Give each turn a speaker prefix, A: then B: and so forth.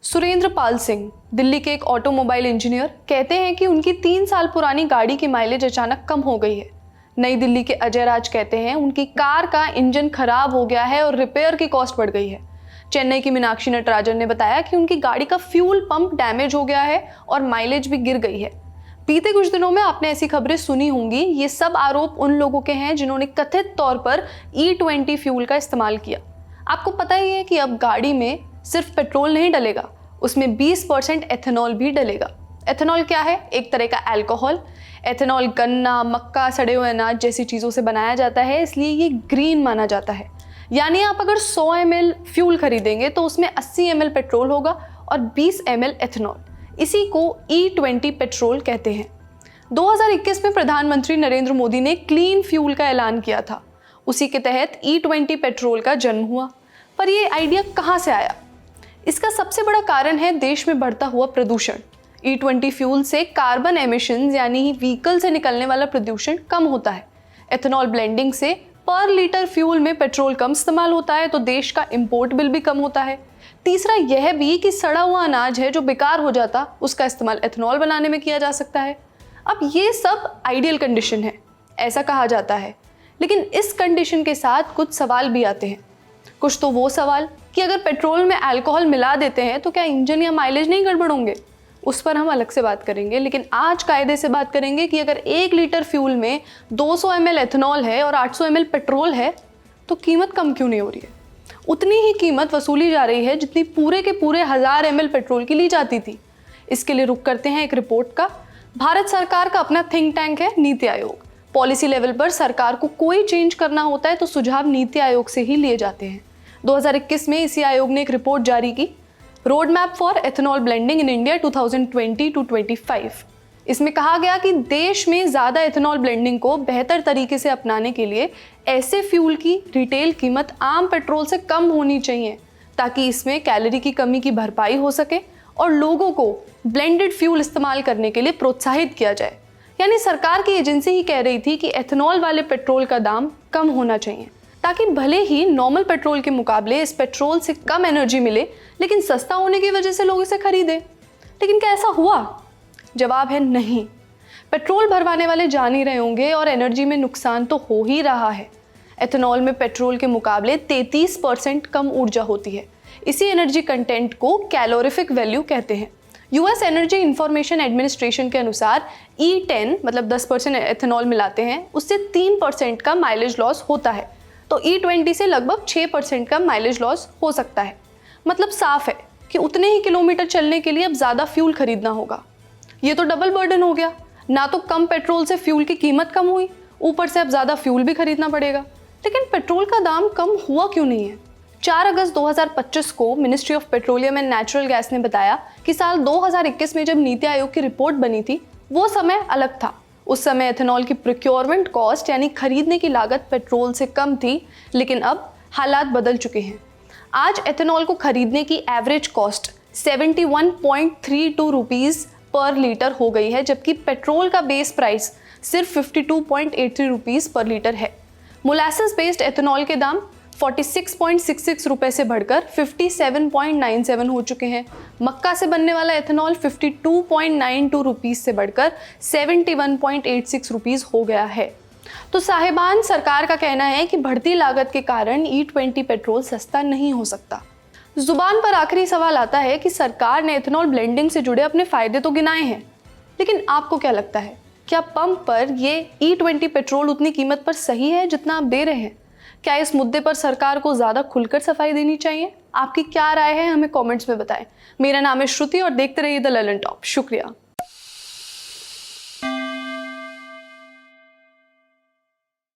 A: सुरेंद्र पाल सिंह दिल्ली के एक automobile engineer कहते हैं कि उनकी 3 साल पुरानी गाड़ी की माइलेज अचानक कम हो गई है। नई दिल्ली के अजय राज कहते हैं उनकी कार का इंजन खराब हो गया है और रिपेयर की कॉस्ट बढ़ गई है। चेन्नई की मीनाक्षी नटराजन ने बताया कि उनकी गाड़ी का फ्यूल पंप डैमेज हो गया है और माइलेज भी गिर गई है। बीते कुछ दिनों में आपने ऐसी खबरें सुनी होंगी। ये सब आरोप उन लोगों के हैं जिन्होंने कथित तौर पर E20 फ्यूल का इस्तेमाल किया। आपको पता ही है कि अब गाड़ी में सिर्फ पेट्रोल नहीं डलेगा, उसमें 20% एथेनॉल भी डलेगा। एथेनॉल क्या है? एक तरह का अल्कोहल। एथेनॉल गन्ना, मक्का, सड़े हुए अनाज जैसी चीज़ों से बनाया जाता है, इसलिए ये ग्रीन माना जाता है। यानी आप अगर 100 ml फ्यूल खरीदेंगे तो उसमें 80 ml पेट्रोल होगा और 20 ml एथेनॉल। इसी को E20 पेट्रोल कहते हैं। 2021 में प्रधानमंत्री नरेंद्र मोदी ने क्लीन फ्यूल का ऐलान किया था। उसी के तहत E20 पेट्रोल का जन्म हुआ। पर यह आइडिया कहाँ से आया? इसका सबसे बड़ा कारण है देश में बढ़ता हुआ प्रदूषण। E20 फ्यूल से कार्बन एमिशंस यानी व्हीकल से निकलने वाला प्रदूषण कम होता है। एथेनॉल ब्लेंडिंग से पर लीटर फ्यूल में पेट्रोल कम इस्तेमाल होता है, तो देश का इंपोर्ट बिल भी कम होता है। तीसरा यह भी कि सड़ा हुआ अनाज है जो बेकार हो जाता, उसका इस्तेमाल एथेनॉल बनाने में किया जा सकता है। अब ये सब आइडियल कंडीशन है, ऐसा कहा जाता है। लेकिन इस कंडीशन के साथ कुछ सवाल भी आते हैं। कुछ तो वो सवाल कि अगर पेट्रोल में अल्कोहल मिला देते हैं तो क्या इंजन या माइलेज नहीं गड़बड़ होंगे? उस पर हम अलग से बात करेंगे। लेकिन आज कायदे से बात करेंगे कि अगर 1 लीटर फ्यूल में 200 ml एथेनॉल है और 800 ml पेट्रोल है तो कीमत कम क्यों नहीं हो रही है? उतनी ही कीमत वसूली जा रही है जितनी पूरे के पूरे 1000 ml पेट्रोल की ली जाती थी। इसके लिए रुख करते हैं एक रिपोर्ट का। भारत सरकार का अपना थिंक टैंक है नीति आयोग। पॉलिसी लेवल पर सरकार को कोई चेंज करना होता है तो सुझाव नीति आयोग से ही लिए जाते हैं। 2021 में इसी आयोग ने एक रिपोर्ट जारी की, road map for ethanol blending in India 2020-25। इसमें कहा गया कि देश में ज़्यादा एथेनॉल ब्लेंडिंग को बेहतर तरीके से अपनाने के लिए ऐसे फ्यूल की रिटेल कीमत आम पेट्रोल से कम होनी चाहिए ताकि इसमें कैलोरी की कमी की भरपाई हो सके और लोगों को ब्लेंडेड फ्यूल इस्तेमाल करने के लिए प्रोत्साहित किया जाए। यानी सरकार की एजेंसी ही कह रही थी कि एथेनॉल वाले पेट्रोल का दाम कम होना चाहिए ताकि भले ही नॉर्मल पेट्रोल के मुकाबले इस पेट्रोल से कम एनर्जी मिले, लेकिन सस्ता होने की वजह से लोग इसे खरीदें। लेकिन क्या ऐसा हुआ? जवाब है नहीं। पेट्रोल भरवाने वाले जान ही रहे होंगे और एनर्जी में नुकसान तो हो ही रहा है। एथेनॉल में पेट्रोल के मुकाबले 33% कम ऊर्जा होती है। इसी एनर्जी कंटेंट को कैलोरीफिक वैल्यू कहते हैं। यूएस एनर्जी इंफॉर्मेशन एडमिनिस्ट्रेशन के अनुसार E10 मतलब 10% एथेनॉल मिलाते हैं, उससे 3% का माइलेज लॉस होता है। तो E20 से लगभग 6% का माइलेज लॉस हो सकता है। मतलब साफ है कि उतने ही किलोमीटर चलने के लिए अब ज़्यादा फ्यूल खरीदना होगा। ये तो डबल बर्डन हो गया। ना तो कम पेट्रोल से फ्यूल की कीमत कम हुई, ऊपर से अब ज़्यादा फ्यूल भी खरीदना पड़ेगा। लेकिन पेट्रोल का दाम कम हुआ क्यों नहीं है? 4 अगस्त 2025 को ministry of petroleum and natural gas ने बताया कि साल 2021 में जब नीति आयोग की रिपोर्ट बनी थी वो समय अलग था। उस समय एथेनॉल की प्रोक्योरमेंट कॉस्ट यानी खरीदने की लागत पेट्रोल से कम थी, लेकिन अब हालात बदल चुके हैं। आज एथेनॉल को खरीदने की एवरेज कॉस्ट 71.32 रुपीज़ पर लीटर हो गई है, जबकि पेट्रोल का बेस प्राइस सिर्फ 52.83 रुपीज़ पर लीटर है। मोलासेस बेस्ड एथेनॉल के दाम 46.66 रुपए से बढ़कर 57.97 हो चुके हैं। मक्का से बनने वाला एथेनॉल 52.92 रुपीज़ से बढ़कर 71.86 रुपीज़ हो गया है। तो साहिबान, सरकार का कहना है कि बढ़ती लागत के कारण E20 पेट्रोल सस्ता नहीं हो सकता। जुबान पर आखिरी सवाल आता है कि सरकार ने एथेनॉल ब्लेंडिंग से जुड़े अपने फ़ायदे तो गिनाए हैं, लेकिन आपको क्या लगता है, क्या पंप पर ये E20 पेट्रोल उतनी कीमत पर सही है जितना आप दे रहे हैं? क्या इस मुद्दे पर सरकार को ज़्यादा खुलकर सफाई देनी चाहिए? आपकी क्या राय है, हमें कमेंट्स में बताएं। मेरा नाम है श्रुति और देखते रहिए द ललन टॉप। शुक्रिया।